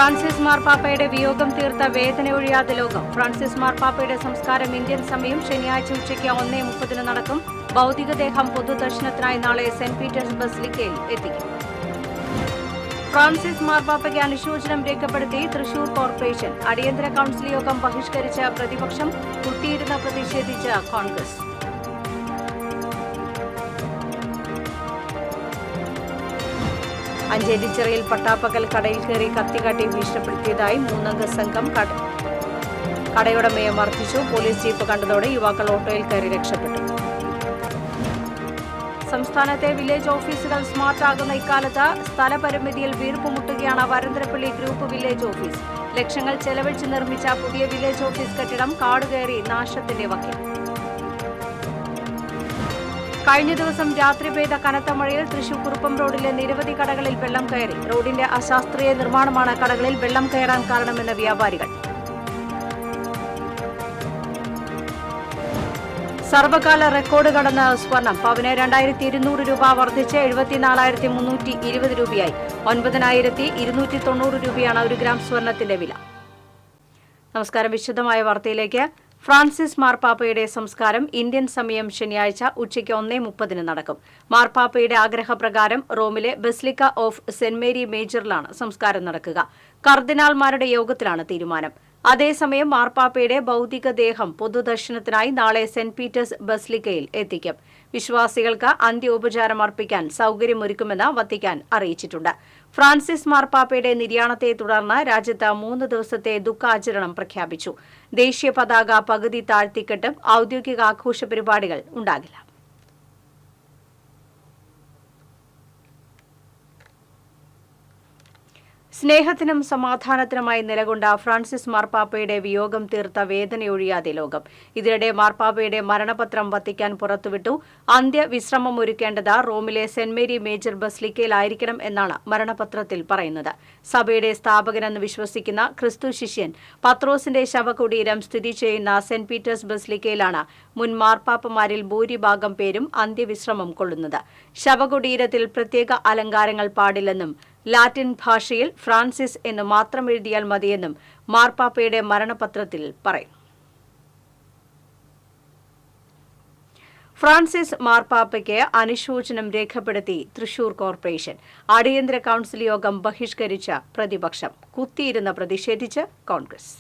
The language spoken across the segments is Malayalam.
ഫ്രാൻസിസ് മാർപ്പാപ്പയുടെ വിയോഗം തീർത്ത വേദനയൊഴിയാതെ ലോകം. ഫ്രാൻസിസ് മാർപ്പാപ്പയുടെ സംസ്കാരം ഇന്ത്യൻ സമയം ശനിയാഴ്ച ഉച്ചയ്ക്ക് 1:30 നടക്കും. ഭൗതികദേഹം പൊതുദർശനത്തിനായി നാളെ സെന്റ് പീറ്റേഴ്സ് ബസിലിക്കയിൽ എത്തിക്കും. ഫ്രാൻസിസ് മാർപ്പാപ്പയ്ക്ക് അനുശോചനം രേഖപ്പെടുത്തി തൃശൂർ കോർപ്പറേഷൻ. അടിയന്തര കൌൺസിൽ യോഗം ബഹിഷ്കരിച്ച പ്രതിപക്ഷം. കുത്തിയിരുന്ന് പ്രതിഷേധിച്ച കോൺഗ്രസ്. അഞ്ചേരിച്ചിറയിൽ പട്ടാപ്പകൽ കടയിൽ കയറി കത്തിക്കാട്ടി ഭീഷണിപ്പെടുത്തിയതായി 3-അംഗ സംഘം കടയുടമയെ മർദ്ദിച്ചു. പോലീസ് ജീപ്പ് കണ്ടതോടെ യുവാക്കൾ ഓട്ടോയിൽ കയറി രക്ഷപ്പെട്ടു. സംസ്ഥാനത്തെ വില്ലേജ് ഓഫീസുകൾ സ്മാർട്ടാകുന്ന ഇക്കാലത്ത് സ്ഥലപരിമിതിയിൽ വീർപ്പുമുട്ടുകയാണ് വരന്തരപ്പള്ളി ഗ്രൂപ്പ് വില്ലേജ് ഓഫീസ്. ലക്ഷങ്ങൾ ചെലവഴിച്ച് നിർമ്മിച്ച പുതിയ വില്ലേജ് ഓഫീസ് കെട്ടിടം കാടുകയറി നാശത്തിന്റെ വക്കിൽ. കഴിഞ്ഞ ദിവസം രാത്രി പെയ്ത കനത്ത മഴയിൽ തൃശൂർ കുറുപ്പം റോഡിലെ നിരവധി കടകളിൽ വെള്ളം കയറി. റോഡിന്റെ അശാസ്ത്രീയ നിർമ്മാണമാണ് കടകളിൽ വെള്ളം കയറാൻ കാരണമെന്ന് വ്യാപാരികൾ. സർവകാല റെക്കോർഡ് കടന്ന സ്വർണം. പവന് 2200 രൂപ വർദ്ധിച്ച് 74,320 രൂപയായി. 9,290 രൂപയാണ് 1 ഗ്രാം സ്വർണത്തിന്റെ വില. നമസ്കാരം. വിശദമായ വാർത്തയിലേക്ക്. ഫ്രാൻസിസ് മാർപ്പാപ്പയുടെ സംസ്കാരം ഇന്ത്യൻ സമയം ശനിയാഴ്ച ഉച്ചയ്ക്ക് 1:30 നടക്കും. മാർപ്പാപ്പയുടെ ആഗ്രഹപ്രകാരം റോമിലെ ബസിലിക്ക ഓഫ് സെന്റ് മേരി മേജറിലാണ് സംസ്കാരം നടക്കുക. കർദിനാൾമാരുടെ യോഗത്തിലാണ് തീരുമാനം. അതേസമയം മാർപ്പാപ്പയുടെ ഭൗതികദേഹം പൊതുദർശനത്തിനായി നാളെ സെന്റ് പീറ്റേഴ്സ് ബസിലിക്കയിൽ എത്തിക്കും. വിശ്വാസികൾക്ക് അന്ത്യോപചാരം അർപ്പിക്കാൻ സൌകര്യമൊരുക്കുമെന്ന് വത്തിക്കാൻ അറിയിച്ചിട്ടുണ്ട്. ഫ്രാൻസിസ് മാർപ്പാപ്പയുടെ നിര്യാണത്തെ തുടർന്ന് രാജ്യത്ത് 3 ദിവസത്തെ ദുഃഖാചരണം പ്രഖ്യാപിച്ചു. ദേശീയ പതാക പകുതി താഴ്ത്തിക്കെട്ടും ഔദ്യോഗിക ആഘോഷ പരിപാടികൾ ഉണ്ടാകില്ല. സ്നേഹത്തിനും സമാധാനത്തിനുമായി നിലകൊണ്ട ഫ്രാൻസിസ് മാർപ്പാപ്പയുടെ വിയോഗം തീർത്ത വേദനയൊഴിയാതെ ലോകം. ഇതിനിടെ മാർപ്പാപ്പയുടെ മരണപത്രം വത്തിക്കാൻ പുറത്തുവിട്ടു. അന്ത്യവിശ്രമം ഒരുക്കേണ്ടത് റോമിലെ സെന്റ് മേരി മേജർ ബസിലിക്കയിലായിരിക്കണം എന്നാണ് മരണപത്രത്തിൽ പറയുന്നത്. സഭയുടെ സ്ഥാപകനെന്ന് വിശ്വസിക്കുന്ന ക്രിസ്തു ശിഷ്യൻ പത്രോസിന്റെ ശവകുടീരം സ്ഥിതി ചെയ്യുന്ന സെന്റ് പീറ്റേഴ്സ് ബസിലിക്കയിലാണ് മുൻ മാർപ്പാപ്പമാരിൽ ഭൂരിഭാഗം പേരും അന്ത്യവിശ്രമം കൊള്ളുന്നത്. ശവകുടീരത്തിൽ പ്രത്യേക അലങ്കാരങ്ങൾ പാടില്ലെന്നും ലാറ്റിൻ ഭാഷയിൽ ഫ്രാൻസിസ് എന്ന് മാത്രം എഴുതിയാൽ മതിയെന്നും മാർപ്പാപ്പയുടെ മരണപത്രത്തിൽ പറയും. ഫ്രാൻസിസ് മാർപ്പാപ്പയ്ക്ക് അനുശോചനം രേഖപ്പെടുത്തി തൃശൂർ കോർപ്പറേഷൻ. അടിയന്തര കൌൺസിൽ യോഗം ബഹിഷ്കരിച്ച പ്രതിപക്ഷം. കുത്തിയിരുന്ന് പ്രതിഷേധിച്ച് കോൺഗ്രസ്.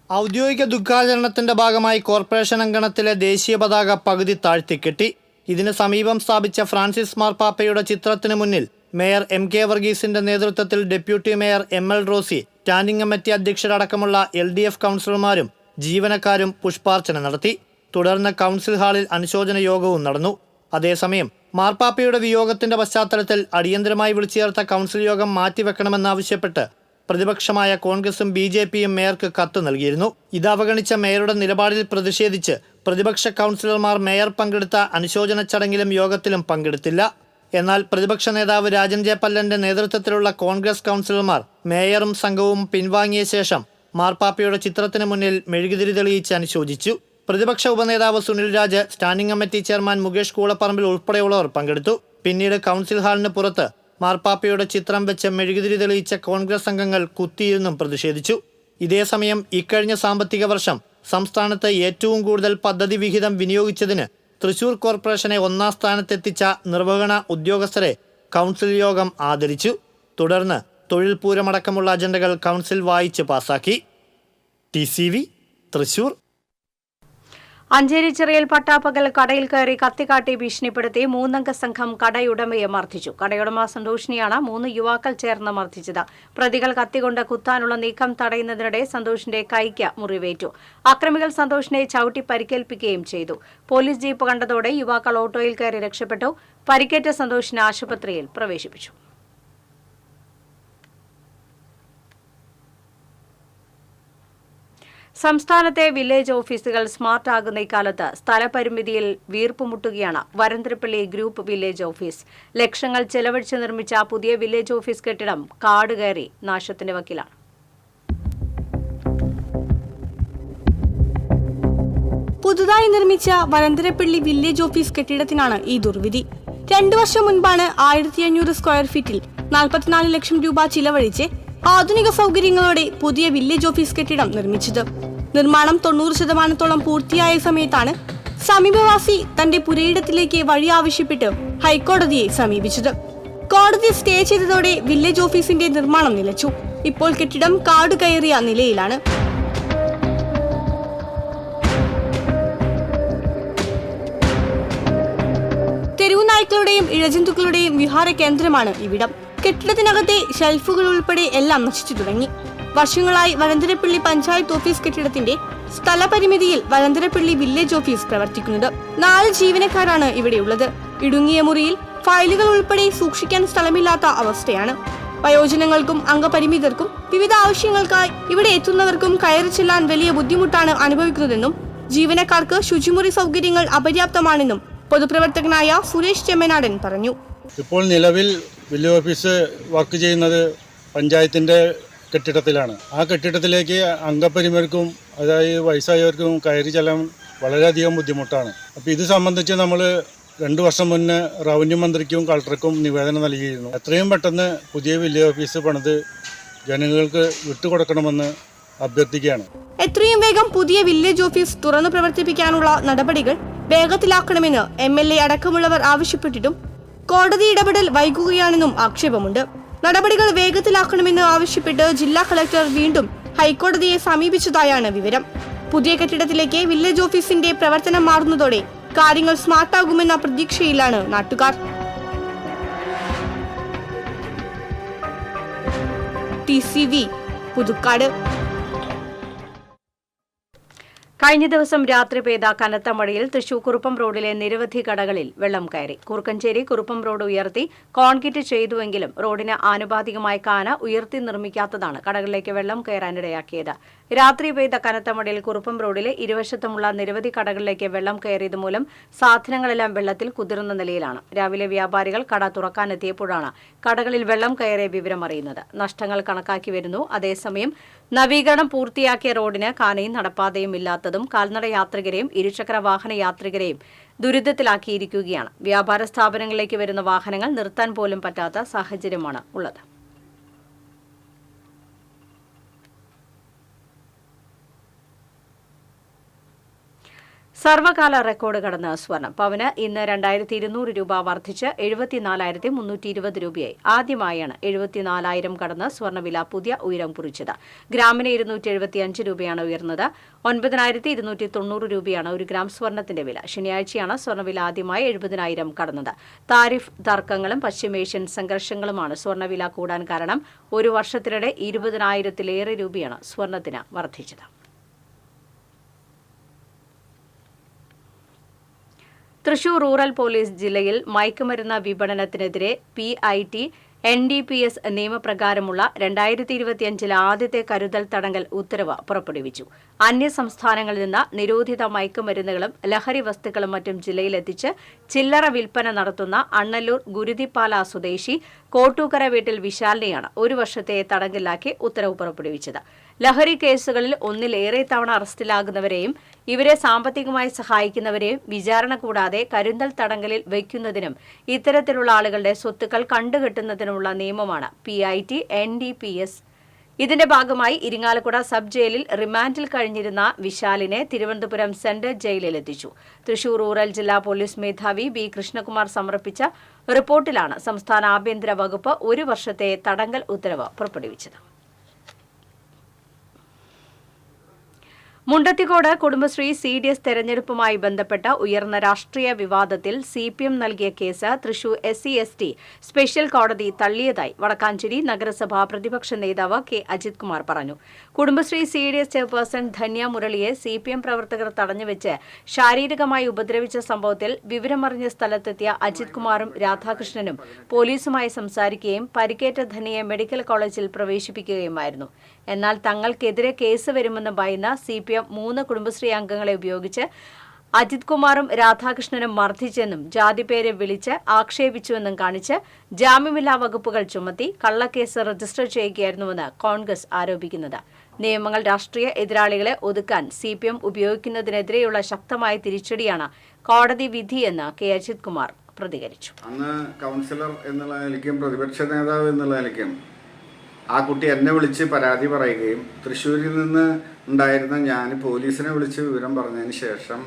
ഔദ്യോഗിക ദുഃഖാചരണത്തിന്റെ ഭാഗമായി കോർപ്പറേഷൻ അങ്കണത്തിലെ ദേശീയ പതാക പകുതി താഴ്ത്തിക്കെട്ടി. ഇതിന് സമീപം സ്ഥാപിച്ച ഫ്രാൻസിസ് മാർപ്പാപ്പയുടെ ചിത്രത്തിന് മുന്നിൽ മേയർ MK വർഗീസിന്റെ നേതൃത്വത്തിൽ deputy mayor ML Rosy, standing committee അധ്യക്ഷരടക്കമുള്ള LDF കൌൺസിലർമാരും ജീവനക്കാരും പുഷ്പാർച്ചന നടത്തി. തുടർന്ന് കൌൺസിൽ ഹാളിൽ അനുശോചന യോഗവും നടന്നു. അതേസമയം മാർപ്പാപ്പയുടെ വിയോഗത്തിന്റെ പശ്ചാത്തലത്തിൽ അടിയന്തരമായി വിളിച്ചു ചേർത്ത കൌൺസിൽ യോഗം മാറ്റിവെക്കണമെന്നാവശ്യപ്പെട്ട് പ്രതിപക്ഷമായ കോൺഗ്രസും BJPയും മേയർക്ക് കത്ത് നൽകിയിരുന്നു. ഇത് അവഗണിച്ച മേയറുടെ നിലപാടിൽ പ്രതിഷേധിച്ച് പ്രതിപക്ഷ കൌൺസിലർമാർ മേയർ പങ്കെടുത്ത അനുശോചന ചടങ്ങിലും യോഗത്തിലും പങ്കെടുത്തില്ല. എന്നാൽ പ്രതിപക്ഷ നേതാവ് രാജൻ ജെ പല്ലന്റെ നേതൃത്വത്തിലുള്ള കോൺഗ്രസ് കൌൺസിലർമാർ മേയറും സംഘവും പിൻവാങ്ങിയ ശേഷം മാർപ്പാപ്പയുടെ ചിത്രത്തിന് മുന്നിൽ മെഴുകുതിരി തെളിയിച്ച് അനുശോചിച്ചു. പ്രതിപക്ഷ ഉപനേതാവ് Sunil Raj, standing committee chairman Mukesh Koolaparambil ഉൾപ്പെടെയുള്ളവർ പങ്കെടുത്തു. പിന്നീട് കൌൺസിൽ ഹാളിന് പുറത്ത് മാർപ്പാപ്പയുടെ ചിത്രം വെച്ച് മെഴുകുതിരി തെളിയിച്ച കോൺഗ്രസ് അംഗങ്ങൾ കുത്തിയിരുന്നും പ്രതിഷേധിച്ചു. ഇതേസമയം ഇക്കഴിഞ്ഞ സാമ്പത്തിക വർഷം സംസ്ഥാനത്ത് ഏറ്റവും കൂടുതൽ പദ്ധതി വിഹിതം വിനിയോഗിച്ചതിന് തൃശൂർ കോർപ്പറേഷനെ 1-ാം സ്ഥാനത്തെത്തിച്ച നിർവഹണ ഉദ്യോഗസ്ഥരെ കൌൺസിൽ യോഗം ആദരിച്ചു. തുടർന്ന് തൊഴിൽ പൂരമടക്കമുള്ള അജണ്ടകൾ കൌൺസിൽ വായിച്ച് പാസാക്കി. TCV തൃശൂർ. അഞ്ചേരിച്ചിറയിൽ പട്ടാപ്പകൽ കടയിൽ കയറി കത്തിക്കാട്ടി ഭീഷണിപ്പെടുത്തി 3-അംഗ സംഘം കടയുടമയെ മർദ്ദിച്ചു. കടയുടമ സന്തോഷിനെയാണ് 3 യുവാക്കൾ ചേർന്ന് മർദ്ദിച്ചത്. പ്രതികൾ കത്തികൊണ്ട് കുത്താനുള്ള നീക്കം തടയുന്നതിനിടെ സന്തോഷിന്റെ കൈക്ക് മുറിവേറ്റു. അക്രമികൾ സന്തോഷിനെ ചവിട്ടി പരിക്കേൽപ്പിക്കുകയും ചെയ്തു. പോലീസ് ജീപ്പ് കണ്ടതോടെ യുവാക്കൾ ഓട്ടോയിൽ കയറി രക്ഷപ്പെട്ടു. പരിക്കേറ്റ സന്തോഷിനെ ആശുപത്രിയിൽ പ്രവേശിപ്പിച്ചു. സംസ്ഥാനത്തെ വില്ലേജ് ഓഫീസുകൾ സ്മാർട്ടാകുന്ന ഇക്കാലത്ത് സ്ഥലപരിമിതിയിൽ വീർപ്പുമുട്ടുകയാണ് വരന്തരപ്പള്ളി ഗ്രൂപ്പ് വില്ലേജ് ഓഫീസ്. ലക്ഷങ്ങൾ ചെലവഴിച്ച് നിർമ്മിച്ച പുതിയ വില്ലേജ് ഓഫീസ് കെട്ടിടം കാടുകയറി നാശത്തിന്റെ വക്കിലാണ്. പുതുതായി നിർമ്മിച്ച വരന്തരപ്പള്ളി വില്ലേജ് ഓഫീസ് കെട്ടിടത്തിനാണ് ഈ ദുർവിധി. 2 വർഷം മുൻപാണ് 1500 സ്ക്വയർ ഫീറ്റിൽ 44 ലക്ഷം രൂപ ചിലവഴിച്ച് ആധുനിക സൗകര്യങ്ങളോടെ പുതിയ വില്ലേജ് ഓഫീസ് കെട്ടിടം നിർമ്മിച്ചത്. നിർമ്മാണം 90% പൂർത്തിയായ സമയത്താണ് സമീപവാസി തന്റെ പുരയിടത്തിലേക്ക് വഴി ആവശ്യപ്പെട്ട് ഹൈക്കോടതിയെ സമീപിച്ചത്. കോടതി സ്റ്റേ ചെയ്തതോടെ വില്ലേജ് ഓഫീസിന്റെ നിർമ്മാണം നിലച്ചു. ഇപ്പോൾ കെട്ടിടം കാട് കയറിയ നിലയിലാണ്. തെരുവുനായ്ക്കളുടെയും ഇഴജന്തുക്കളുടെയും വിഹാര കേന്ദ്രമാണ് ഇവിടം. കെട്ടിടത്തിനകത്തെ ഷെൽഫുകൾ ഉൾപ്പെടെ എല്ലാം നശിച്ചു തുടങ്ങി. വർഷങ്ങളായി വലന്തരപ്പള്ളി പഞ്ചായത്ത് ഓഫീസ് കെട്ടിടത്തിന്റെ സ്ഥലപരിമിതിയിൽ വലന്തരപ്പള്ളി വില്ലേജ് ഓഫീസ് പ്രവർത്തിക്കുന്നത്. 4 ജീവനക്കാരാണ് ഇവിടെയുള്ളത്. ഇടുങ്ങിയ മുറിയിൽ ഫയലുകൾ ഉൾപ്പെടെ സൂക്ഷിക്കാൻ സ്ഥലമില്ലാത്ത അവസ്ഥയാണ്. വയോജനങ്ങൾക്കും അംഗപരിമിതർക്കും വിവിധ ആവശ്യങ്ങൾക്കായി ഇവിടെ എത്തുന്നവർക്കും കയറി ചെല്ലാൻ വലിയ ബുദ്ധിമുട്ടാണ് അനുഭവിക്കുന്നതെന്നും ജീവനക്കാർക്ക് ശുചിമുറി സൗകര്യങ്ങൾ അപര്യാപ്തമാണെന്നും പൊതുപ്രവർത്തകനായ സുരേഷ് ചെമ്മനാടൻ പറഞ്ഞു. ഇപ്പോൾ നിലവിൽ വില്ലേജ് ഓഫീസ് വർക്ക് ചെയ്യുന്നത് പഞ്ചായത്തിൻ്റെ കെട്ടിടത്തിലാണ്. ആ കെട്ടിടത്തിലേക്ക് അംഗപരിമിതർക്കും അതായത് വയസ്സായവർക്കും കയറി ചെല്ലാൻ വളരെയധികം ബുദ്ധിമുട്ടാണ്. അപ്പോൾ ഇത് സംബന്ധിച്ച് നമ്മൾ 2 വർഷം മുന്നേ റവന്യൂ മന്ത്രിക്കും കളക്ടർക്കും നിവേദനം നൽകിയിരുന്നു. എത്രയും പെട്ടെന്ന് പുതിയ വില്ലേജ് ഓഫീസ് പണിത് ജനങ്ങൾക്ക് വിട്ടുകൊടുക്കണമെന്ന് അഭ്യർത്ഥിക്കുകയാണ്. എത്രയും വേഗം പുതിയ വില്ലേജ് ഓഫീസ് തുറന്നു പ്രവർത്തിപ്പിക്കാനുള്ള നടപടികൾ വേഗത്തിലാക്കണമെന്ന് MLA അടക്കമുള്ളവർ ആവശ്യപ്പെട്ടിട്ടും കോടതി ഇടപെടൽ വൈകുകയാണെന്നും ആക്ഷേപമുണ്ട്. നടപടികൾ വേഗത്തിലാക്കണമെന്ന് ആവശ്യപ്പെട്ട് ജില്ലാ കളക്ടർ വീണ്ടും ഹൈക്കോടതിയെ സമീപിച്ചതായാണ് വിവരം. പുതിയ കെട്ടിടത്തിലേക്ക് വില്ലേജ് ഓഫീസിന്റെ പ്രവർത്തനം മാറുന്നതോടെ കാര്യങ്ങൾ സ്മാർട്ടാകുമെന്ന പ്രതീക്ഷയിലാണ് നാട്ടുകാർ. TCV പുതുക്കാട്. കഴിഞ്ഞ ദിവസം രാത്രി പെയ്ത കനത്ത മഴയിൽ തൃശൂർ കുറുപ്പം റോഡിലെ നിരവധി കടകളിൽ വെള്ളം കയറി. കൂർക്കഞ്ചേരി കുറുപ്പം റോഡ് ഉയർത്തി കോൺക്രീറ്റ് ചെയ്തുവെങ്കിലും റോഡിന് ആനുപാതികമായ കാന ഉയർത്തി നിർമ്മിക്കാത്തതാണ് കടകളിലേക്ക് വെള്ളം കയറാനിടയാക്കിയത്. രാത്രി പെയ്ത കനത്ത മഴയിൽ കുറുപ്പം റോഡിലെ ഇരുവശത്തുമുള്ള നിരവധി കടകളിലേക്ക് വെള്ളം കയറിയത് മൂലം സാധനങ്ങളെല്ലാം വെള്ളത്തിൽ കുതിർന്ന നിലയിലാണ്. രാവിലെ വ്യാപാരികൾ കട തുറക്കാനെത്തിയപ്പോഴാണ് കടകളിൽ വെള്ളം കയറിയ വിവരം അറിയുന്നത്. നഷ്ടങ്ങൾ കണക്കാക്കി വരുന്നു. അതേസമയം നവീകരണം പൂർത്തിയാക്കിയ റോഡിന് കാനയും നടപ്പാതയും ഇല്ലാത്തതും കാൽനട യാത്രികരെയും ഇരുചക്ര വാഹന യാത്രികരെയും ദുരിതത്തിലാക്കിയിരിക്കുകയാണ്. വ്യാപാര സ്ഥാപനങ്ങളിലേക്ക് വരുന്ന വാഹനങ്ങൾ നിർത്താൻ പോലും പറ്റാത്ത സാഹചര്യമാണ് ഉള്ളത്. സർവകാല റെക്കോർഡ് കടന്ന സ്വർണം. പവന് ഇന്ന് 2200 രൂപ വർദ്ധിച്ച് 74,320 രൂപയായി. ആദ്യമായാണ് 74,000 കടന്ന് സ്വർണ്ണവില പുതിയ ഉയരം കുറിച്ചത്. ഗ്രാമിന് 275 രൂപയാണ് ഉയർന്നത്. 9,290 രൂപയാണ് 1 ഗ്രാം സ്വർണത്തിന്റെ വില. ശനിയാഴ്ചയാണ് സ്വർണ്ണവില ആദ്യമായി 70,000 കടന്നത്. താരിഫ് തർക്കങ്ങളും പശ്ചിമേഷ്യൻ സംഘർഷങ്ങളുമാണ് സ്വർണ്ണവില കൂടാൻ കാരണം. ഒരു വർഷത്തിനിടെ 20,000-ലേറെ രൂപയാണ് സ്വർണത്തിന് വർദ്ധിച്ചത്. തൃശൂർ റൂറൽ പോലീസ് ജില്ലയിൽ മയക്കുമരുന്ന് വിപണനത്തിനെതിരെ PIT NDPS നിയമപ്രകാരമുള്ള 2025 ആദ്യത്തെ കരുതൽ തടങ്കൽ ഉത്തരവ് പുറപ്പെടുവിച്ചു. അന്യസംസ്ഥാനങ്ങളിൽ നിന്ന് നിരോധിത മയക്കുമരുന്നുകളും ലഹരി വസ്തുക്കളും മറ്റും ജില്ലയിലെത്തിച്ച് ചില്ലറ വിൽപ്പന നടത്തുന്ന അണ്ണല്ലൂർ ഗുരുതിപ്പാല സ്വദേശി കോട്ടൂക്കര വീട്ടിൽ വിശാലിനെയാണ് 1 വർഷത്തെ തടങ്കലിലാക്കി ഉത്തരവ് പുറപ്പെടുവിച്ചത്. ലഹരി കേസുകളിൽ ഒന്നിലേറെ തവണ അറസ്റ്റിലാകുന്നവരെയും ഇവരെ സാമ്പത്തികമായി സഹായിക്കുന്നവരെയും വിചാരണ കൂടാതെ കരുതൽ തടങ്കലിൽ വയ്ക്കുന്നതിനും ഇത്തരത്തിലുള്ള ആളുകളുടെ സ്വത്തുക്കൾ കണ്ടുകെട്ടുന്നതിനുമുള്ള നിയമമാണ് PIT NDPS. ഇതിന്റെ ഭാഗമായി ഇരിങ്ങാലക്കുട സബ് ജയിലിൽ റിമാൻഡിൽ കഴിഞ്ഞിരുന്ന വിശാലിനെ തിരുവനന്തപുരം സെൻട്രൽ ജയിലിലെത്തിച്ചു. തൃശൂർ റൂറൽ ജില്ലാ പോലീസ് മേധാവി B. കൃഷ്ണകുമാർ സമർപ്പിച്ച റിപ്പോർട്ടിലാണ് സംസ്ഥാന ആഭ്യന്തര വകുപ്പ് 1 വർഷത്തെ തടങ്കൽ ഉത്തരവ് പുറപ്പെടുവിച്ചത്. മുണ്ടത്തിക്കോട് കുടുംബശ്രീ CDS തെരഞ്ഞെടുപ്പുമായി ബന്ധപ്പെട്ട ഉയർന്ന രാഷ്ട്രീയ വിവാദത്തിൽ CPM നൽകിയ കേസ് തൃശൂർ SC/ST സ്പെഷ്യൽ കോടതി തള്ളിയതായി വടക്കാഞ്ചേരി നഗരസഭാ പ്രതിപക്ഷ നേതാവ് K. അജിത് കുമാർ പറഞ്ഞു. കുടുംബശ്രീ CDS ചെയർപേഴ്സൺ ധന്യ മുരളിയെ CPM പ്രവർത്തകർ തടഞ്ഞുവെച്ച് ശാരീരികമായി ഉപദ്രവിച്ച സംഭവത്തിൽ വിവരമറിഞ്ഞ സ്ഥലത്തെത്തിയ അജിത് കുമാറും രാധാകൃഷ്ണനും പോലീസുമായി സംസാരിക്കുകയും പരിക്കേറ്റ ധന്യയെ മെഡിക്കൽ കോളേജിൽ പ്രവേശിപ്പിക്കുകയുമായിരുന്നു. എന്നാൽ തങ്ങൾക്കെതിരെ കേസ് വരുമെന്ന് ഭയന്ന CPM 3 കുടുംബശ്രീ അംഗങ്ങളെ ഉപയോഗിച്ച് അജിത് കുമാറും രാധാകൃഷ്ണനും മർദ്ദിച്ചെന്നും ജാതിപേരെ വിളിച്ച് ആക്ഷേപിച്ചുവെന്നും കാണിച്ച് ജാമ്യമില്ലാ വകുപ്പുകൾ ചുമത്തി കള്ളക്കേസ് രജിസ്റ്റർ ചെയ്യുകയായിരുന്നുവെന്ന് കോൺഗ്രസ് ആരോപിക്കുന്നത്. നിയമങ്ങൾ രാഷ്ട്രീയ എതിരാളികളെ ഒതുക്കാൻ CPM ഉപയോഗിക്കുന്നതിനെതിരെയുള്ള ശക്തമായ തിരിച്ചടിയാണ് കോടതി വിധിയെന്ന് K. അജിത് കുമാർ പ്രതികരിച്ചു. അന്ന് കൗൺസിലർ എന്നുള്ള നിലയ്ക്കും പ്രതിപക്ഷ നേതാവ് എന്നുള്ള നിലയ്ക്കും ആ കുട്ടി എന്നെ വിളിച്ച് പരാതി പറയുകയും തൃശ്ശൂരിൽ നിന്ന് ഉണ്ടായിരുന്ന ഞാൻ പോലീസിനെ വിളിച്ച് വിവരം പറഞ്ഞതിന് ശേഷം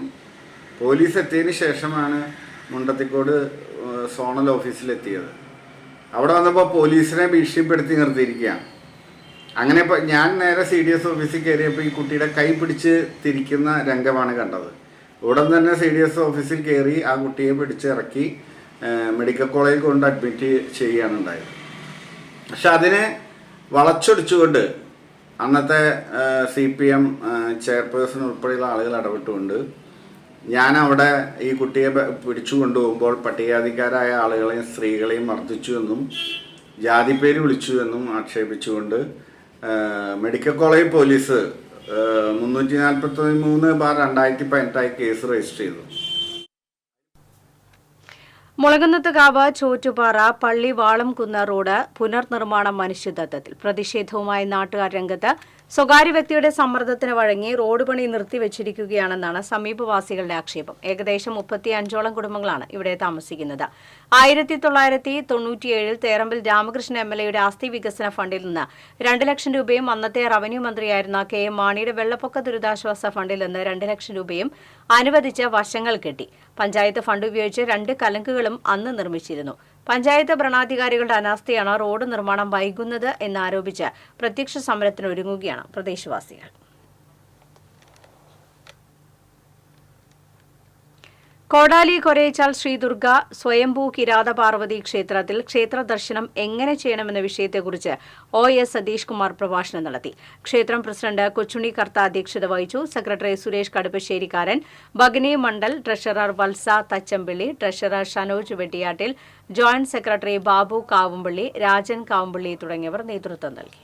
പോലീസ് എത്തിയതിന് ശേഷമാണ് മുണ്ടത്തിക്കോട് സോണൽ ഓഫീസിലെത്തിയത്. അവിടെ വന്നപ്പോൾ പോലീസിനെ ഭീഷണിപ്പെടുത്തി നിർത്തിയിരിക്കുകയാണ്. അങ്ങനെ ഞാൻ നേരെ CDS ഓഫീസിൽ കയറിയപ്പോൾ ഈ കുട്ടിയുടെ കൈ പിടിച്ച് തിരിക്കുന്ന രംഗമാണ് കണ്ടത്. ഉടൻ തന്നെ CDS ഓഫീസിൽ കയറി ആ കുട്ടിയെ പിടിച്ചിറക്കി മെഡിക്കൽ കോളേജിൽ കൊണ്ട് അഡ്മിറ്റ് ചെയ്യുകയാണ് ഉണ്ടായത്. പക്ഷെ അതിനെ വളച്ചൊടിച്ചുകൊണ്ട് അന്നത്തെ CPM ചെയർപേഴ്സൺ ഉൾപ്പെടെയുള്ള ആളുകൾ ഇടപെട്ടുകൊണ്ട് ഞാൻ അവിടെ ഈ കുട്ടിയെ പിടിച്ചു കൊണ്ടുപോകുമ്പോൾ പട്ടികജാതിക്കാരായ ആളുകളെയും സ്ത്രീകളെയും മർദ്ദിച്ചു എന്നും ജാതിപ്പേര് വിളിച്ചു എന്നും ആക്ഷേപിച്ചുകൊണ്ട് medical college police 343/2018 case register ചെയ്തു. മുളകുന്നത്തുകാവ് ചോറ്റുപാറ പള്ളി വാളംകുന്ന് റോഡ് പുനർനിർമ്മാണം മനുഷ്യദത്തത്തിൽ പ്രതിഷേധവുമായി നാട്ടുകാർ രംഗത്ത്. സ്വകാര്യ വ്യക്തിയുടെ സമ്മർദ്ദത്തിന് വഴങ്ങി റോഡ് പണി നിർത്തിവച്ചിരിക്കുകയാണെന്നാണ് സമീപവാസികളുടെ ആക്ഷേപം. ഏകദേശം 35ഓളം കുടുംബങ്ങളാണ് ഇവിടെ താമസിക്കുന്നത്. 1997 തേറമ്പിൽ രാമകൃഷ്ണൻ MLAയുടെ ആസ്തി വികസന ഫണ്ടിൽ നിന്ന് 2 ലക്ഷം രൂപയും അന്നത്തെ റവന്യൂ മന്ത്രിയായിരുന്ന KM മാണിയുടെ വെള്ളപ്പൊക്ക ദുരിതാശ്വാസ ഫണ്ടിൽ നിന്ന് 2 ലക്ഷം രൂപയും അനുവദിച്ച് വശങ്ങൾ കെട്ടി. പഞ്ചായത്ത് ഫണ്ട് ഉപയോഗിച്ച് 2 കലങ്കുകളും അന്ന് നിർമ്മിച്ചിരുന്നു. പഞ്ചായത്ത് ഭരണാധികാരികളുടെ അനാസ്ഥയാണ് റോഡ് നിർമ്മാണം വൈകുന്നത് എന്നാരോപിച്ച് പ്രത്യക്ഷ സമരത്തിന് ഒരുങ്ങുകയാണ് പ്രദേശവാസികൾ. കോടാലി കൊരേച്ചാൽ ശ്രീ ദുർഗ സ്വയംഭൂ കിരാത പാർവതി ക്ഷേത്രത്തിൽ ക്ഷേത്ര ദർശനം എങ്ങനെ ചെയ്യണമെന്ന വിഷയത്തെക്കുറിച്ച് OS സതീഷ് കുമാർ പ്രഭാഷണം നടത്തി. ക്ഷേത്രം പ്രസിഡന്റ് കൊച്ചുണ്ണി കർത്ത അധ്യക്ഷത വഹിച്ചു. സെക്രട്ടറി സുരേഷ് കടുപ്പശ്ശേരിക്കാരൻ, Bhagini Mandal, treasurer Valsa Thachampilly, treasurer Shanoj Vettiyattil, joint secretary Babu Kavumpally, Rajan Kavumpally തുടങ്ങിയവർ നേതൃത്വം നൽകി.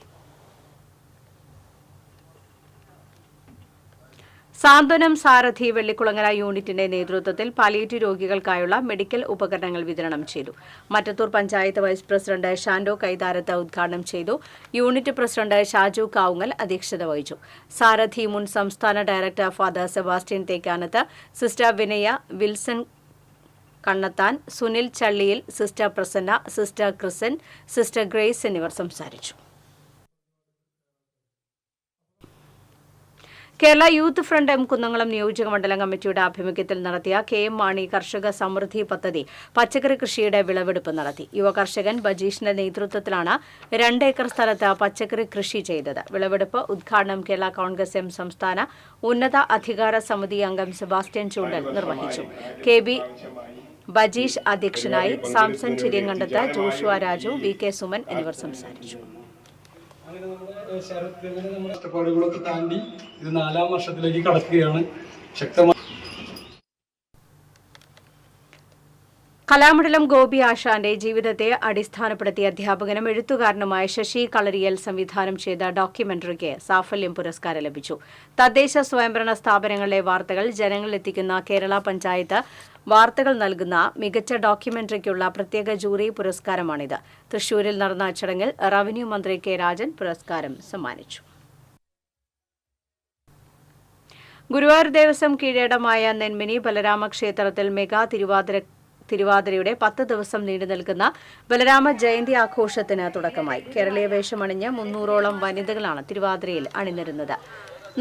സാന്ത്വനം സാരഥി വെള്ളിക്കുളങ്ങര യൂണിറ്റിന്റെ നേതൃത്വത്തിൽ പാലിയേറ്റീവ് രോഗികൾക്കായുള്ള മെഡിക്കൽ ഉപകരണങ്ങൾ വിതരണം ചെയ്തു. മറ്റത്തൂർ പഞ്ചായത്ത് വൈസ് പ്രസിഡന്റ് ഷാൻഡോ കൈതാരത്ത് ഉദ്ഘാടനം ചെയ്തു. യൂണിറ്റ് പ്രസിഡന്റ് ഷാജു കാവുങ്ങൽ അധ്യക്ഷത വഹിച്ചു. സാരഥി മുൻ സംസ്ഥാന director father Sebastian Thekkanath, sister വിനയ, Wilson കണ്ണത്താൻ, Sunil ചള്ളിയിൽ, sister Prasanna, sister ക്രിസൻ, sister grace എന്നിവർ സംസാരിച്ചു. കേരള യൂത്ത് ഫ്രണ്ട് കുന്നംകുളം നിയോജക മണ്ഡലം കമ്മിറ്റിയുടെ ആഭിമുഖ്യത്തിൽ നടത്തിയ KM മാണി കർഷക സമൃദ്ധി പദ്ധതി പച്ചക്കറി കൃഷിയുടെ വിളവെടുപ്പ് നടത്തി. യുവ കർഷകൻ ബജീഷിന്റെ നേതൃത്വത്തിലാണ് 2 ഏക്കർ സ്ഥലത്ത് പച്ചക്കറി കൃഷി ചെയ്തത്. വിളവെടുപ്പ് ഉദ്ഘാടനം കേരള കോൺഗ്രസ് M സംസ്ഥാന ഉന്നത അധികാര സമിതി അംഗം സെബാസ്റ്റ്യൻ ചൂണ്ടൽ നിർവഹിച്ചു. KB ബജീഷ് അധ്യക്ഷനായി. സാംസൺ ചിരിയങ്കണ്ടത്ത്, ജോഷുവ രാജു, VK സുമൻ എന്നിവർ സംസാരിച്ചു. കഷ്ടപ്പാടുകളൊക്കെ താണ്ടി ഇത് 4ാം വർഷത്തിലേക്ക് കടക്കുകയാണ്. ശക്തമായ കലാമണ്ഡലം ഗോപി ആശാന്റെ ജീവിതത്തെ അടിസ്ഥാനപ്പെടുത്തി അധ്യാപകനും എഴുത്തുകാരനുമായ ശശി കളരിയൽ സംവിധാനം ചെയ്ത ഡോക്യുമെന്ററിക്ക് സാഫല്യം പുരസ്കാരം ലഭിച്ചു. തദ്ദേശ സ്വയംഭരണ സ്ഥാപനങ്ങളിലെ വാർത്തകൾ ജനങ്ങളിലെത്തിക്കുന്ന കേരള പഞ്ചായത്ത് വാർത്തകൾ നൽകുന്ന മികച്ച ഡോക്യുമെന്ററിക്കുള്ള പ്രത്യേക ജൂറി പുരസ്കാരമാണിത്. തൃശൂരിൽ നടന്ന ചടങ്ങിൽ റവന്യൂ മന്ത്രി K രാജൻ പുരസ്കാരം സമ്മാനിച്ചു. ഗുരുവായൂർ ദേവസ്വം കീഴടമായ നെന്മിനി ബലരാമ ക്ഷേത്രത്തിൽ മെഗാ തിരുവാതിരയുടെ 10 ദിവസം നീണ്ടുനിൽക്കുന്ന ബലരാമ ജയന്തി ആഘോഷത്തിന് തുടക്കമായി. കേരളീയ വേഷമണിഞ്ഞ് 300ഓളം വനിതകളാണ് തിരുവാതിരയിൽ അണിനിരുന്നത്.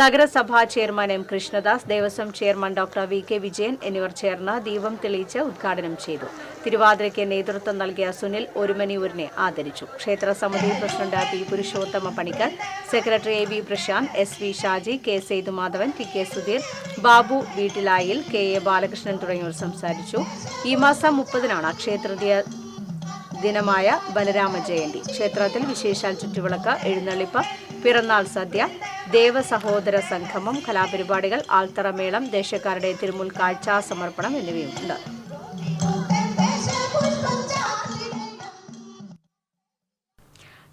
നഗരസഭാ chairman M Krishnadas, Devaswom chairman doctor VK Vijayan എന്നിവർ ചേർന്ന് ദീപം തെളിയിച്ച് ഉദ്ഘാടനം ചെയ്തു. തിരുവാതിരയ്ക്ക് നേതൃത്വം നൽകിയ സുനിൽ ഒരുമനിയൂരിനെ ആദരിച്ചു. ക്ഷേത്ര സമിതി president P Purushothama Panicker, secretary AV Prashanth, SV Shaji, K Sethumadhavan, TK Sudheer, Babu Veettilayil, KA Balakrishnan തുടങ്ങിയവർ സംസാരിച്ചു. ഈ മാസം 30-നാണ് ക്ഷേത്രീയ ദിനമായ ബലരാമ ജയന്തി. ക്ഷേത്രത്തിൽ വിശേഷാൽ ചുറ്റുവിളക്ക്, എഴുന്നള്ളിപ്പ്, പിറന്നാൾ സദ്യ, ദേവസഹോദര സംഗമം, കലാപരിപാടികൾ, ആൽത്തറമേളം, ദേശക്കാരുടെ തിരുമുൽ കാഴ്ച സമർപ്പണം എന്നിവയും ഉണ്ട്.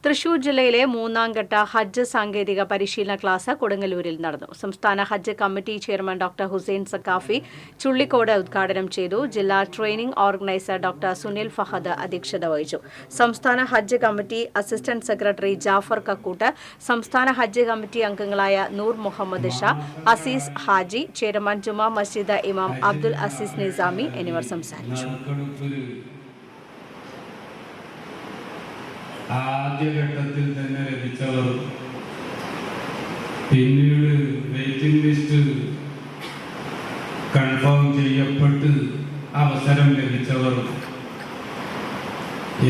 തൃശൂർ ജില്ലയിലെ 3ാം ഘട്ട ഹജ്ജ് സാങ്കേതിക പരിശീലന ക്ലാസ് കൊടുങ്ങല്ലൂരിൽ നടന്നു. സംസ്ഥാന Hajj committee chairman doctor Hussain Sakafi Chullikode ഉദ്ഘാടനം ചെയ്തു. ജില്ലാ training organiser doctor Sunil Fahad അധ്യക്ഷത വഹിച്ചു. സംസ്ഥാന Hajj committee assistant secretary Jafar Kakkoot, സംസ്ഥാന ഹജ്ജ് കമ്മിറ്റി അംഗങ്ങളായ നൂർ മുഹമ്മദ് ഷാ, അസീസ് ഹാജി, ചെയർമാൻ ജുമാ മസ്ജിദ് ഇമാം അബ്ദുൽ അസീസ് നിസാമി എന്നിവർ സംസാരിച്ചു. ആദ്യഘട്ടത്തിൽ തന്നെ ലഭിച്ചവർ, പിന്നീട് വെയിറ്റിംഗ് ലിസ്റ്റ് കൺഫേം ചെയ്യപ്പെട്ട് അവസരം ലഭിച്ചവർ,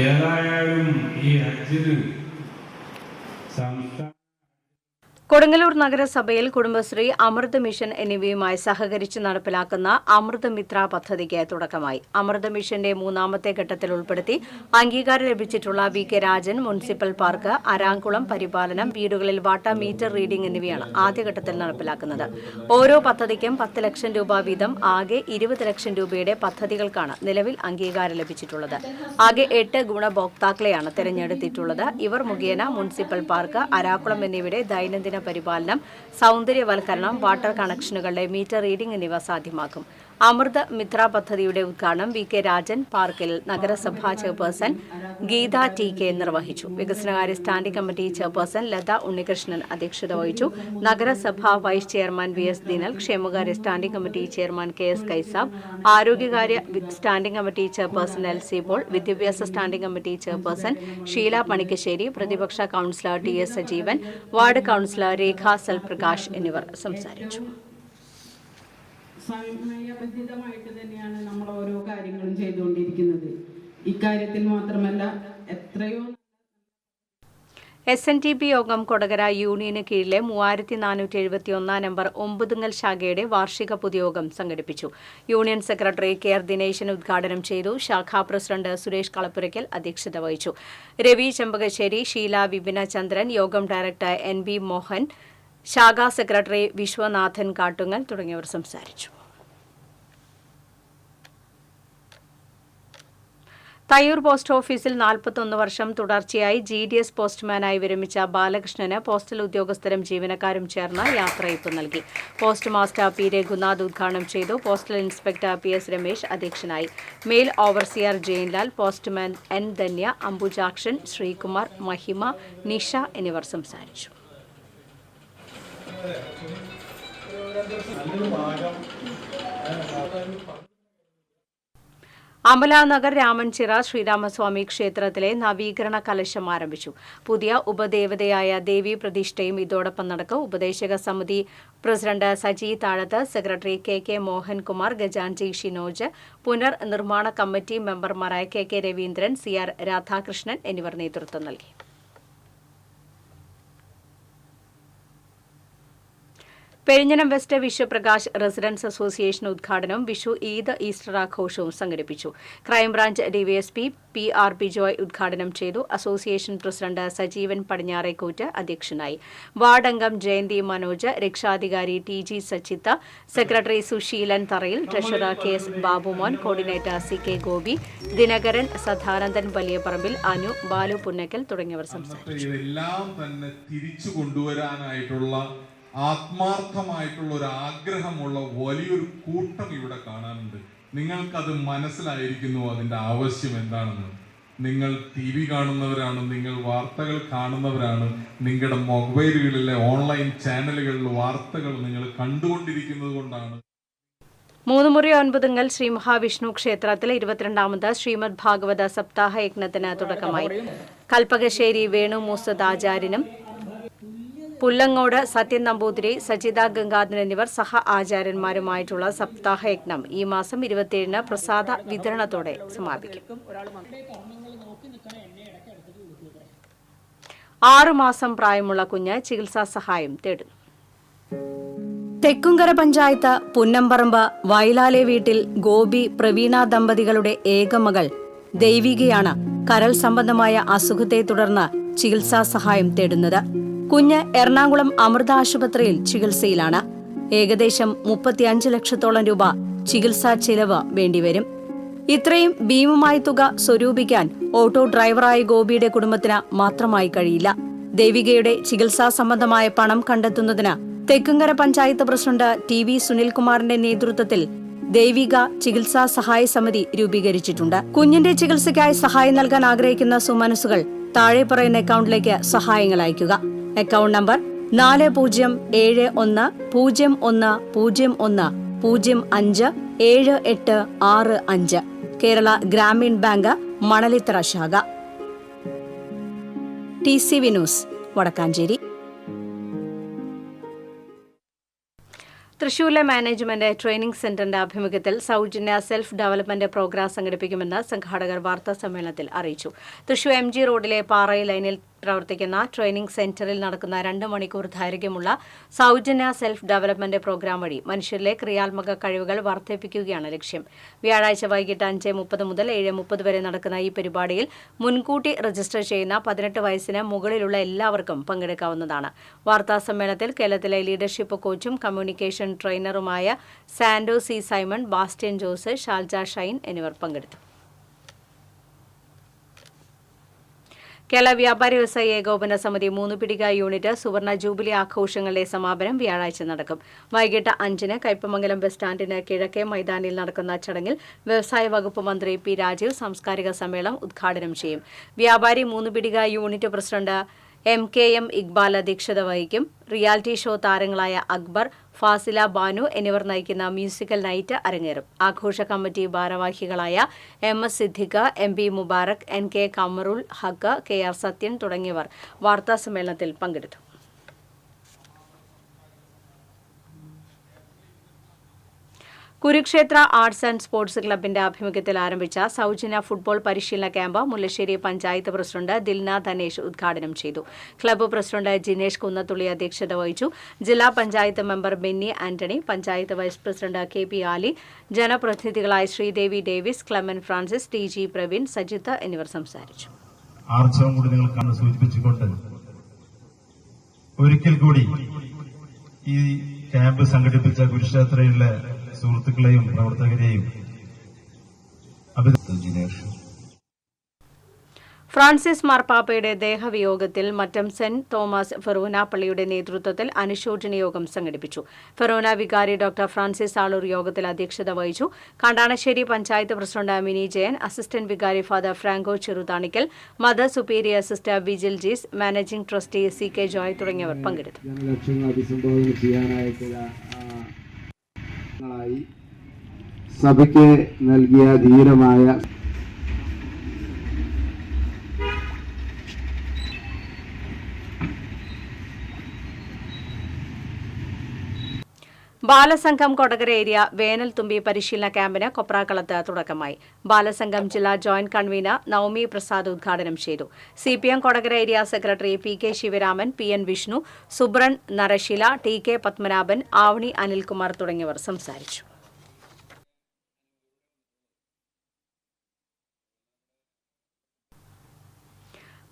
ഏതായാലും ഈ ഹജ്ജിന് സംസ്ഥാന കൊടുങ്ങല്ലൂർ നഗരസഭയിൽ കുടുംബശ്രീ, അമൃത് മിഷൻ എന്നിവയുമായി സഹകരിച്ച് നടപ്പിലാക്കുന്ന അമൃത് മിത്ര പദ്ധതിക്ക് തുടക്കമായി. അമൃത് മിഷന്റെ മൂന്നാമത്തെ ഘട്ടത്തിൽ ഉൾപ്പെടുത്തി അംഗീകാരം ലഭിച്ചിട്ടുള്ള VK രാജൻ മുനിസിപ്പൽ പാർക്ക്, അരാങ്കുളം പരിപാലനം, വീടുകളിൽ വാട്ടർ മീറ്റർ റീഡിംഗ് എന്നിവയാണ് ആദ്യഘട്ടത്തിൽ നടപ്പിലാക്കുന്നത്. ഓരോ പദ്ധതിക്കും 10 ലക്ഷം രൂപ വീതം ആകെ 20 ലക്ഷം രൂപയുടെ പദ്ധതികൾക്കാണ് നിലവിൽ അംഗീകാരം ലഭിച്ചിട്ടുള്ളത്. ആകെ 8 ഗുണഭോക്താക്കളെയാണ് തെരഞ്ഞെടുത്തിട്ടുള്ളത്. ഇവർ മുഖേന മുനിസിപ്പൽ പാർക്ക്, അരാക്കുളം എന്നിവയുടെ ദൈനംദിന പരിപാലനം, സൗന്ദര്യവൽക്കരണം, വാട്ടർ കണക്ഷനുകളുടെ മീറ്റർ റീഡിംഗ് എന്നിവ സാധ്യമാക്കും. അമൃത് മിത്ര പദ്ധതിയുടെ ഉദ്ഘാടനം VK രാജൻ പാർക്കിൽ നഗരസഭാ ചെയർപേഴ്സൺ ഗീത TK നിർവഹിച്ചു. വികസനകാര്യ standing committee chairperson Latha Unnikrishnan അധ്യക്ഷത വഹിച്ചു. നഗരസഭാ വൈസ് ചെയർമാൻ VS ദിനൽ, ക്ഷേമകാര്യ standing committee chairman KS Kaisab, ആരോഗ്യകാര്യ standing committee chairperson LC Paul, വിദ്യാഭ്യാസ standing committee chairperson Sheela Panikkassery, പ്രതിപക്ഷ councillor TS Sajeevan, ward councillor Rekha Salprakash എന്നിവർ സംസാരിച്ചു. സമയബന്ധിതമായിട്ട് തന്നെയാണ് നമ്മൾ ഓരോ കാര്യങ്ങളും ചെയ്തുകൊണ്ടിരിക്കുന്നത്. ഇക്കാര്യത്തിൽ മാത്രമല്ല, എത്രയോ SNTP യോഗം കൊടകര യൂണിയന് കീഴിലെ 3471 നമ്പർ ഒമ്പതുങ്ങൽ ശാഖയുടെ വാർഷിക പൊതുയോഗം സംഘടിപ്പിച്ചു. യൂണിയൻ സെക്രട്ടറി KR ദിനേശൻ ഉദ്ഘാടനം ചെയ്തു. ശാഖാ പ്രസിഡന്റ് സുരേഷ് കളപ്പുരയ്ക്കൽ അധ്യക്ഷത വഹിച്ചു. രവി ചെമ്പകശ്ശേരി, ഷീല വിപിന ചന്ദ്രൻ, യോഗം ഡയറക്ടർ NB മോഹൻ, ശാഖാ സെക്രട്ടറി വിശ്വനാഥൻ കാട്ടുങ്ങൽ തുടങ്ങിയവർ സംസാരിച്ചു. തയ്യൂർ പോസ്റ്റ് ഓഫീസിൽ 41 വർഷം തുടർച്ചയായി GDS പോസ്റ്റ്മാനായി വിരമിച്ച ബാലകൃഷ്ണന് പോസ്റ്റൽ ഉദ്യോഗസ്ഥരും ജീവനക്കാരും ചേർന്ന് യാത്രയയപ്പ് നൽകി. Post master P. രഘുനാഥ് ഉദ്ഘാടനം ചെയ്തു. പോസ്റ്റൽ ഇൻസ്പെക്ടർ PS രമേശ് അധ്യക്ഷനായി. Mail overseer Jayanlal, postman N. Dhanya, Ambujakshan, Sreekumar, Mahima, Nisha എന്നിവർ സംസാരിച്ചു. അമലാനഗർ രാമൻചിറ ശ്രീരാമസ്വാമി ക്ഷേത്രത്തിലെ നവീകരണ കലശം ആരംഭിച്ചു. പുതിയ ഉപദേവതയായ ദേവി പ്രതിഷ്ഠയും ഇതോടൊപ്പം നടക്കും. ഉപദേശക സമിതി പ്രസിഡന്റ് സജി താഴത്ത്, സെക്രട്ടറി KK മോഹൻകുമാർ, ഗജാൻജി ഷിനോജ്, പുനർ നിർമ്മാണ കമ്മിറ്റി മെമ്പർമാരായ KK രവീന്ദ്രൻ, CR രാധാകൃഷ്ണൻ എന്നിവർ നേതൃത്വം നൽകി. Perinjanam west Vishwaprakash residence association ഉദ്ഘാടനവും വിഷു, ഈദ്, ഈസ്റ്റർ ആഘോഷവും സംഘടിപ്പിച്ചു. ക്രൈംബ്രാഞ്ച് DYSP PR ബിജോയ് ഉദ്ഘാടനം ചെയ്തു. അസോസിയേഷൻ പ്രസിഡന്റ് സജീവൻ പടിഞ്ഞാറേക്കൂറ്റ് അധ്യക്ഷനായി. വാർഡ് അംഗം ജയന്തി മനോജ്, രക്ഷാധികാരി TG സച്ചിത്ത, secretary Susheelan Tharayil, treasurer KS Babumon, coordinator CK Gopi, Dinakaran, Sadanandan Valiyaparambil, Anu, Balu Punnakkal തുടങ്ങിയവർ സംസാരിച്ചു. ആത്മാർത്ഥമായിട്ടുള്ള ഒരു ആഗ്രഹമുള്ള വലിയൊരു കൂട്ടം ഇവിടെ കാണാനുണ്ട്. നിങ്ങൾക്കത് മനസ്സിലായിരിക്കുന്നു അതിൻ്റെ ആവശ്യം എന്താണെന്ന്. നിങ്ങൾ TV കാണുന്നവരാണ്, നിങ്ങൾ വാർത്തകൾ കാണുന്നവരാണ്, നിങ്ങളുടെ മൊബൈലുകളിലെ ഓൺലൈൻ ചാനലുകളിൽ വാർത്തകൾ നിങ്ങൾ കണ്ടുകൊണ്ടിരിക്കുന്നത് കൊണ്ടാണ്. 3 മുറി 9 ശ്രീ മഹാവിഷ്ണു ക്ഷേത്രത്തിൽ 22ാമത് ശ്രീമദ് ഭാഗവത സപ്താഹ യജ്ഞത്തിന് തുടക്കമായി. കൽപ്പകശ്ശേരി വേണു മൂസദ് ആചാര്യനും പുല്ലങ്ങോട് സത്യൻ നമ്പൂതിരി, സജിത ഗംഗാധരൻ എന്നിവർ സഹ ആചാര്യന്മാരുമായിട്ടുള്ള സപ്താഹയജ്ഞം ഈ മാസം 27-ന് പ്രസാദ വിതരണത്തോടെ സമാപിക്കും. 6 മാസം പ്രായമുള്ള കുഞ്ഞ് ചികിത്സാ സഹായം തേടുന്നു. തെക്കുംകര പഞ്ചായത്ത് പുന്നമ്പറമ്പ് വയലാലെ വീട്ടിൽ ഗോപി പ്രവീണ ദമ്പതികളുടെ ഏകമകൾ ദൈവികയാണ് കരൾ സംബന്ധമായ അസുഖത്തെ തുടർന്ന് ചികിത്സാ സഹായം തേടുന്നത്. കുഞ്ഞ് എറണാകുളം അമൃത ആശുപത്രിയിൽ ചികിത്സയിലാണ്. ഏകദേശം 35 ലക്ഷത്തോളം രൂപ ചികിത്സാ ചെലവ് വേണ്ടിവരും. ഇത്രയും ഭീമമായ തുക സ്വരൂപിക്കാൻ ഓട്ടോ ഡ്രൈവറായ ഗോപിയുടെ കുടുംബത്തിന് മാത്രമായി കഴിയില്ല. ദേവികയുടെ ചികിത്സാ സംബന്ധമായ പണം കണ്ടെത്തുന്നതിന് തെക്കുംകര പഞ്ചായത്ത് പ്രസിഡന്റ് TV സുനിൽകുമാറിന്റെ നേതൃത്വത്തിൽ ദേവിക ചികിത്സാ സഹായ സമിതി രൂപീകരിച്ചിട്ടുണ്ട്. കുഞ്ഞിന്റെ ചികിത്സയ്ക്കായി സഹായം നൽകാൻ ആഗ്രഹിക്കുന്ന സുമനസുകൾ താഴെ പറയുന്ന അക്കൗണ്ടിലേക്ക് സഹായങ്ങൾ അയയ്ക്കുക. Account number 400101057865 Kerala Grameen bank Manalithara ശാഖ. TCV news Vadakkanchery. തൃശൂരിലെ മാനേജ്മെന്റ് ട്രെയിനിംഗ് സെന്ററിന്റെ ആഭിമുഖ്യത്തിൽ സൗജന്യ സെൽഫ് ഡെവലപ്മെന്റ് പ്രോഗ്രാം സംഘടിപ്പിക്കുമെന്ന് സംഘാടകർ വാർത്താസമ്മേളനത്തിൽ അറിയിച്ചു. തൃശൂർ MG റോഡിലെ പാറയി ലൈനിൽ പ്രവർത്തിക്കുന്ന ട്രെയിനിംഗ് സെന്ററിൽ നടക്കുന്ന 2 മണിക്കൂർ ദൈർഘ്യമുള്ള സൗജന്യ സെൽഫ് ഡെവലപ്മെന്റ് പ്രോഗ്രാം വഴി മനുഷ്യരിലെ ക്രിയാത്മക കഴിവുകൾ വർദ്ധിപ്പിക്കുകയാണ് ലക്ഷ്യം. വ്യാഴാഴ്ച വൈകിട്ട് 5:30 മുതൽ 7:30 വരെ നടക്കുന്ന ഈ പരിപാടിയിൽ മുൻകൂട്ടി രജിസ്റ്റർ ചെയ്യുന്ന 18 വയസ്സിന് മുകളിലുള്ള എല്ലാവർക്കും പങ്കെടുക്കാവുന്നതാണ്. വാർത്താസമ്മേളനത്തിൽ കേരളത്തിലെ ലീഡർഷിപ്പ് കോച്ചും കമ്മ്യൂണിക്കേഷൻ ട്രെയിനറുമായ സാൻഡോ C. സൈമൺ, ബാസ്റ്റ്യൻ ജോസ്, ഷാൽജ ഷൈൻ എന്നിവർ പങ്കെടുത്തു. കേരള വ്യാപാരി വ്യവസായി ഏകോപന സമിതി 3 പിടിക യൂണിറ്റ് സുവർണ ജൂബിലി ആഘോഷങ്ങളുടെ സമാപനം വ്യാഴാഴ്ച നടക്കും. വൈകിട്ട് 5-ന് കയ്പമംഗലം ബസ് സ്റ്റാൻഡിന് കിഴക്കേ മൈതാനിൽ നടക്കുന്ന ചടങ്ങിൽ വ്യവസായ വകുപ്പ് മന്ത്രി P. രാജീവ് സാംസ്കാരിക സമ്മേളനം ഉദ്ഘാടനം ചെയ്യും. വ്യാപാരി 3 പിടിക യൂണിറ്റ് പ്രസിഡന്റ് MKM ഇക്ബാൽ അധ്യക്ഷത വഹിക്കും. റിയാലിറ്റി ഷോ താരങ്ങളായ അക്ബർ, ഫാസില ബാനു എന്നിവർ നയിക്കുന്ന മ്യൂസിക്കൽ നൈറ്റ് അരങ്ങേറും. ആഘോഷ കമ്മിറ്റി ഭാരവാഹികളായ MS Siddique, MB Mubarak, NK Kamarul ഹക്ക്, KR സത്യൻ തുടങ്ങിയവർ വാർത്താസമ്മേളനത്തിൽ പങ്കെടുത്തു. കുരുക്ഷേത്ര ആർട്സ് ആൻഡ് സ്പോർട്സ് ക്ലബിന്റെ ആഭിമുഖ്യത്തിൽ ആരംഭിച്ച സൗജന്യ ഫുട്ബോൾ പരിശീലന ക്യാമ്പ് മുല്ലശ്ശേരി പഞ്ചായത്ത് പ്രസിഡന്റ് ദിൽന ധനേഷ് ഉദ്ഘാടനം ചെയ്തു. ക്ലബ്ബ് പ്രസിഡന്റ് ജിനേഷ് കുന്നത്തുള്ളി അധ്യക്ഷത വഹിച്ചു. ജില്ലാ panchayat member Benny Antony, panchayat vice president KP Ali, ജനപ്രതിനിധികളായ ശ്രീദേവി ഡേവിസ്, ക്ലെമൻ ഫ്രാൻസിസ്, TG പ്രവീൺ, സജിത്ത് എന്നിവർ സംസാരിച്ചു. ഒരിക്കൽ കൂടി ഈ ക്യാമ്പ് സംഘടിപ്പിച്ച കുരുക്ഷേത്രയിലെ സുഹൃത്തുക്കളെയും പ്രവർത്തകരെയും ഫ്രാൻസിസ് മാർപ്പാപ്പയുടെ ദേഹവിയോഗത്തിൽ മറ്റം സെന്റ് തോമസ് ഫെറോന പള്ളിയുടെ നേതൃത്വത്തിൽ അനുശോചന യോഗം സംഘടിപ്പിച്ചു. ഫെറോന വികാരി ഡോക്ടർ ഫ്രാൻസിസ് ആളൂർ യോഗത്തിൽ അധ്യക്ഷത വഹിച്ചു. കാണ്ടാണശ്ശേരി പഞ്ചായത്ത് പ്രസിഡന്റ് മിനി ജയൻ, അസിസ്റ്റന്റ് വികാരി father Franco Cheruthanikkal, mother superior sister Vigil Jees, managing trustee CK Joy തുടങ്ങിയവർ പങ്കെടുത്തു. സഭയ്ക്ക് നൽകിയ ധീരമായ ബാലസംഘം കൊടകര ഏരിയ വേനൽ തുമ്പി പരിശീലന ക്യാമ്പിന് കൊപ്രാക്കളത്ത് തുടക്കമായി. ബാലസംഘം ജില്ലാ ജോയിന്റ് കൺവീനർ നവമി പ്രസാദ് ഉദ്ഘാടനം ചെയ്തു. CPM Kodakara area secretary PK Sivaraman, PN Vishnu, Subran Narashila, TK Padmanabhan, Avani Anilkumar തുടങ്ങിയവർ സംസാരിച്ചു.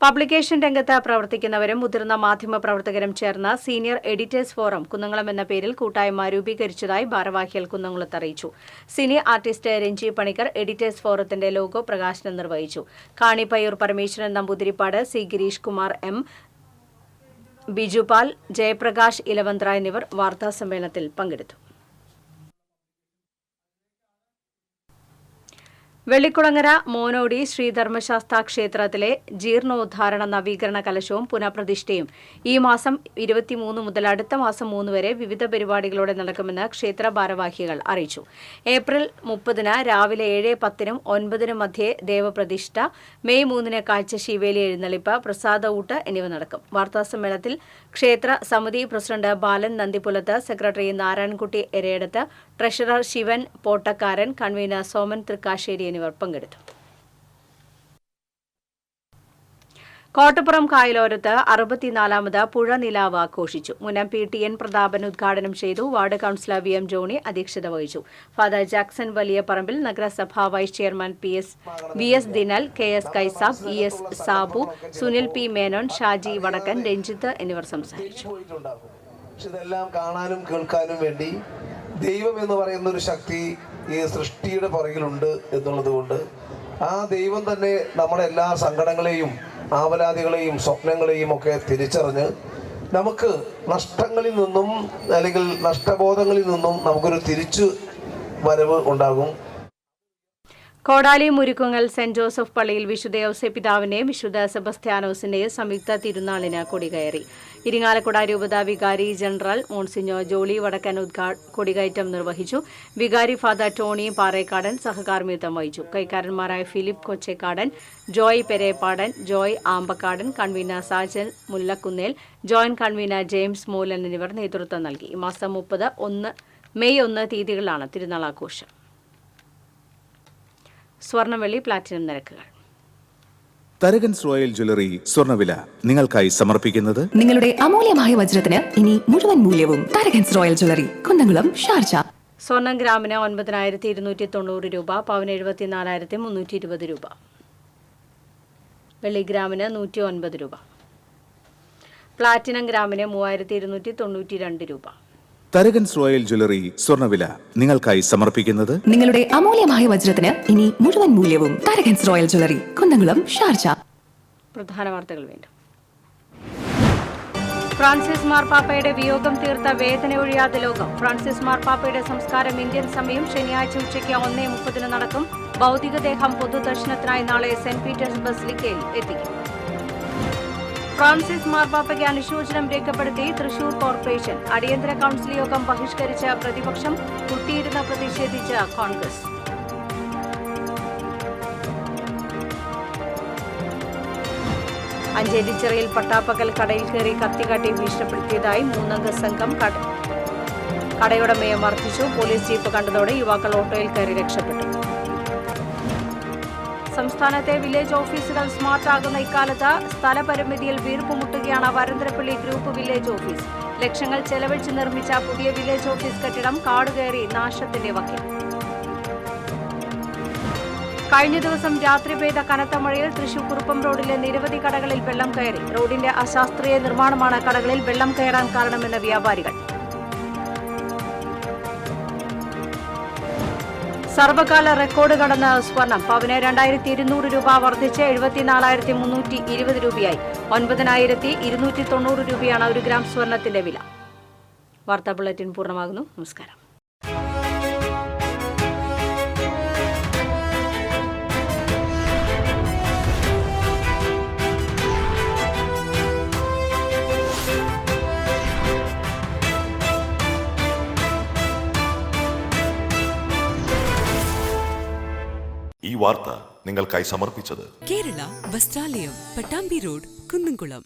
പബ്ലിക്കേഷൻ രംഗത്ത് പ്രവർത്തിക്കുന്നവരും മുതിർന്ന മാധ്യമ പ്രവർത്തകരും ചേർന്ന് സീനിയർ എഡിറ്റേഴ്സ് ഫോറം കുന്നംകുളം എന്ന പേരിൽ കൂട്ടായ്മ രൂപീകരിച്ചതായി ഭാരവാഹികൾ കുന്നംകുളത്ത് അറിയിച്ചു. Cine artist Ranji Panicker editors ഫോറത്തിന്റെ ലോഗോ പ്രകാശനം നിർവഹിച്ചു. കാണിപ്പയ്യൂർ പരമേശ്വരൻ നമ്പൂതിരിപ്പാട്, C. ഗിരീഷ് കുമാർ M, ബിജുപാൽ, ജയപ്രകാശ് ഇലവന്ത്ര എന്നിവർ വാർത്താസമ്മേളനത്തിൽ പങ്കെടുത്തു. വെള്ളിക്കുളങ്ങര മോനോടി ശ്രീധർമ്മശാസ്താ ക്ഷേത്രത്തിലെ ജീർണോദ്ധാരണ നവീകരണ കലശവും പുനഃപ്രതിഷ്ഠയും ഈ മാസം 23 മുതൽ അടുത്ത മാസം 3 വരെ വിവിധ പരിപാടികളോടെ നടക്കുമെന്ന് ക്ഷേത്ര ഭാരവാഹികൾ അറിയിച്ചു. ഏപ്രിൽ 30-ന് രാവിലെ 7:10-നും 9-നും മധ്യേ ദേവപ്രതിഷ്ഠ, മെയ് 3-ന് കാഴ്ച ശീവേലി എഴുന്നള്ളിപ്പ്, പ്രസാദ ഊട്ട് എന്നിവ നടക്കും. വാർത്താസമ്മേളനത്തിൽ ക്ഷേത്ര സമിതി പ്രസിഡന്റ് ബാലൻ നന്ദിപുലത്ത്, secretary Narayankutty എരയടത്ത്, treasurer Shivan പോട്ടക്കാരൻ, convener Soman Thrikkassery എന്നിവർ പങ്കെടുത്തു. കോട്ടപ്പുറം കായലോരത്ത് 64ാമത് പുഴ നിലാവ് ആഘോഷിച്ചു. മുൻ MP TN പ്രതാപൻ ഉദ്ഘാടനം ചെയ്തു. വാർഡ് കൌൺസിലർ VM ജോണി അധ്യക്ഷത വഹിച്ചു. ഫാദർ ജാക്സൺ വലിയ പറമ്പിൽ, നഗരസഭാ vice chairman VS Dinal, KS Kaisab, ES Sabu, Sunil P Menon, Shaji Vadakkan, Ranjith എന്നിവർ സംസാരിച്ചു. ഇതെല്ലാം കാണാനും കേൾക്കാനും വേണ്ടി ദൈവം എന്ന് പറയുന്ന ഒരു ശക്തി ഈ സൃഷ്ടിയുടെ പുറകിലുണ്ട് എന്നുള്ളത് കൊണ്ട് ആ ദൈവം തന്നെ നമ്മുടെ എല്ലാ സങ്കടങ്ങളെയും ആവലാതികളെയും സ്വപ്നങ്ങളെയും ഒക്കെ തിരിച്ചറിഞ്ഞ് നമുക്ക് നഷ്ടങ്ങളിൽ നിന്നും അല്ലെങ്കിൽ നഷ്ടബോധങ്ങളിൽ നിന്നും നമുക്കൊരു തിരിച്ചു വരവ് ഉണ്ടാകും. കോടാലി മുരുക്കുങ്ങൽ സെന്റ് ജോസഫ് പള്ളിയിൽ വിശുദ്ധ ഔസേപ്പിതാവിന്റെയും വിശുദ്ധ സെബസ്ത്യാനോസിന്റെയും സംയുക്ത തിരുനാളിന് കൊടികയറി. ഇരിങ്ങാലക്കുട രൂപതാ വികാരി ജനറൽ മോൺസിഞ്ഞോ ജോളി വടക്കൻ കൊടികയറ്റം നിർവഹിച്ചു. വികാരി ഫാദർ ടോണി പാറേക്കാടൻ സഹകാർമ്മിത്വം വഹിച്ചു. കൈക്കാരന്മാരായ Philip Kochekkadan, Joy Pereppadan, Joy Ambakkadan, convener Sajan Mullakkunnel, joint convener James Moolan എന്നിവർ നേതൃത്വം നൽകി. ഈ മാസം 30, മെയ് 1 തീയതികളിലാണ് തിരുനാൾ ആഘോഷം. സ്വർണ്ണവെള്ളി പ്ലാറ്റിനം നിരക്കുകൾ. തരകൻസ് റോയൽ ജ്വല്ലറി സ്വർണ്ണവില നിങ്ങൾക്കായി സമർപ്പിക്കുന്നത് നിങ്ങളുടെ അമൂല്യമായ വജ്രത്തിന് ഇനി മുഴുവൻ മൂല്യവും Tharakans royal jewellery, Kunnamkulam, Sharjah. സ്വർണം ഗ്രാമിന് 9,290 രൂപ, പവന് 74,320 രൂപ. വെള്ളി ഗ്രാമിന് 109 രൂപ. പ്ലാറ്റിനം ഗ്രാമിന് 3,292 രൂപ. തരകൻസ് റോയൽ ജ്വല്ലറി സ്വർണ്ണവില നിങ്ങൾക്കായി സമർപ്പിക്കുന്നത് നിങ്ങളുടെ അമൂല്യമായ വജ്രത്തിന് ഇനി മുഴുവൻ മൂല്യവും Tharakans royal jewellery, Kunnamkulam, Sharjah. പ്രധാന വാർത്തകൾ വീണ്ടും. ഫ്രാൻസിസ് മാർപ്പാപ്പയുടെ വിയോഗം തീർത്ത വേദനയൊഴിയാതെ ലോകം. ഫ്രാൻസിസ് മാർപ്പാപ്പയുടെ സംസ്കാരം ഇന്ത്യൻ സമയം ശനിയാഴ്ച ഉച്ചയ്ക്ക് 1:30 നടക്കും. ഭൗതികദേഹം പൊതുദർശനത്തിനായി നാളെ സെന്റ് പീറ്റേഴ്സ് ബസിലിക്കയിൽ എത്തിക്കും. ഫ്രാൻസിസ് മാർപ്പാപ്പയ്ക്ക് അനുശോചനം രേഖപ്പെടുത്തി തൃശൂർ കോർപ്പറേഷൻ. അടിയന്തര കൌൺസിൽ യോഗം ബഹിഷ്കരിച്ച പ്രതിപക്ഷം. കുത്തിയിരുന്ന് പ്രതിഷേധിച്ച കോൺഗ്രസ്. അഞ്ചേരിച്ചിറയിൽ പട്ടാപ്പകൽ കടയിൽ കയറി കത്തികാട്ടി ഭീഷണിപ്പെടുത്തിയതായി 3-അംഗ സംഘം. കടയുടമയെ മർദ്ദിച്ചു. പോലീസ് ജീപ്പ് കണ്ടതോടെ യുവാക്കൾ ഓട്ടോയിൽ കയറി രക്ഷപ്പെട്ടു. സംസ്ഥാനത്തെ വില്ലേജ് ഓഫീസുകൾ സ്മാർട്ടാകുന്ന ഇക്കാലത്ത് സ്ഥലപരിമിതിയിൽ വീർപ്പുമുട്ടുകയാണ് വരന്തരപ്പള്ളി ഗ്രൂപ്പ് വില്ലേജ് ഓഫീസ്. ലക്ഷങ്ങൾ ചെലവഴിച്ച് നിർമ്മിച്ച പുതിയ വില്ലേജ് ഓഫീസ് കെട്ടിടം കാടുകയറി നാശത്തിന്റെ വക്കിൽ. കഴിഞ്ഞ ദിവസം രാത്രി പെയ്ത കനത്ത മഴയിൽ തൃശൂർ കുറുപ്പം റോഡിലെ നിരവധി കടകളിൽ വെള്ളം കയറി. റോഡിന്റെ അശാസ്ത്രീയ നിർമ്മാണമാണ് കടകളിൽ വെള്ളം കയറാൻ കാരണമെന്ന് വ്യാപാരികൾ. സർവകാല റെക്കോർഡ് കടന്ന സ്വർണം. പവന് 2,200 രൂപ വർദ്ധിച്ച് 74,320 രൂപയായി. 9,290 രൂപയാണ് 1 ഗ്രാം സ്വർണത്തിന്റെ വില. വാർത്താ ബുള്ളറ്റിൻ പൂർണ്ണമാകുന്നു. നമസ്കാരം. ഈ വാർത്ത നിങ്ങൾക്കായി സമർപ്പിച്ചത് കേരള വസ്ത്രാലയം, പട്ടാമ്പി റോഡ്, കുന്നംകുളം.